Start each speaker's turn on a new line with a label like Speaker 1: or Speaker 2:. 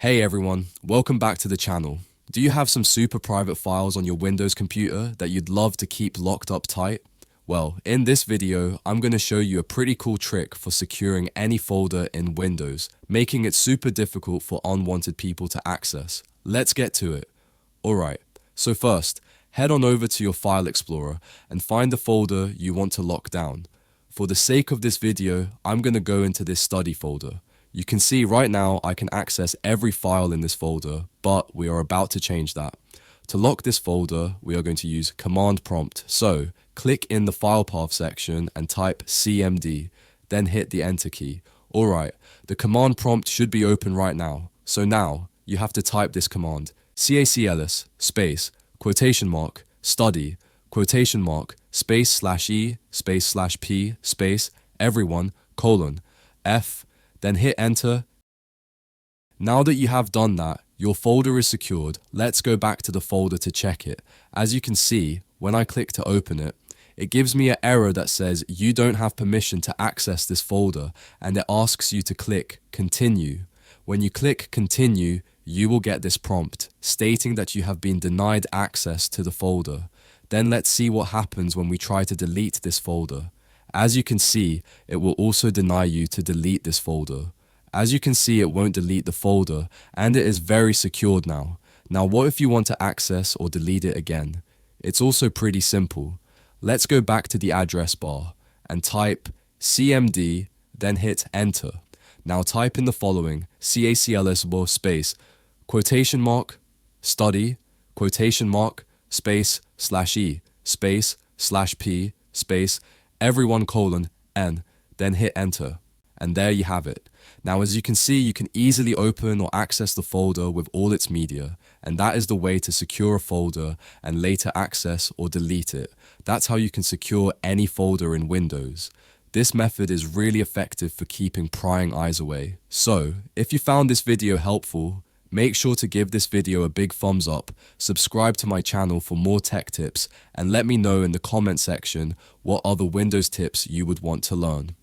Speaker 1: Hey everyone, welcome back to the channel. Do you have some super private files on your Windows computer that you'd love to keep locked up tight? Well, in this video, I'm going to show you a pretty cool trick for securing any folder in Windows, making it super difficult for unwanted people to access. Let's get to it. Alright, so first, head on over to your File Explorer and find the folder you want to lock down. For the sake of this video, I'm going to go into this study folder. You can see right now I can access every file in this folder, but we are about to change that. To lock this folder, we are going to use command prompt. So click in the file path section and type cmd, then hit the enter key. Alright, the command prompt should be open right now. So now you have to type this command, cacls space, quotation mark, study, quotation mark, space /e, space /p, space, everyone, colon, f, then hit enter. Now that you have done that, your folder is secured. Let's go back to the folder to check it. As you can see, when I click to open it, it gives me an error that says you don't have permission to access this folder, and it asks you to click continue. When you click continue, you will get this prompt stating that you have been denied access to the folder. Then let's see what happens when we try to delete this folder. As you can see, it will also deny you to delete this folder. As you can see, it won't delete the folder, and it is very secured now. Now, what if you want to access or delete it again? It's also pretty simple. Let's go back to the address bar and type cmd, then hit enter. Now type in the following, cacls space, quotation mark, study, quotation mark, space /e, space /p, space, everyone colon n, then hit enter. And there you have it. Now as you can see, you can easily open or access the folder with all its media, and that is the way to secure a folder and later access or delete it. That's how you can secure any folder in Windows. This method is really effective for keeping prying eyes away. So, if you found this video helpful, make sure to give this video a big thumbs up, subscribe to my channel for more tech tips, and let me know in the comment section what other Windows tips you would want to learn.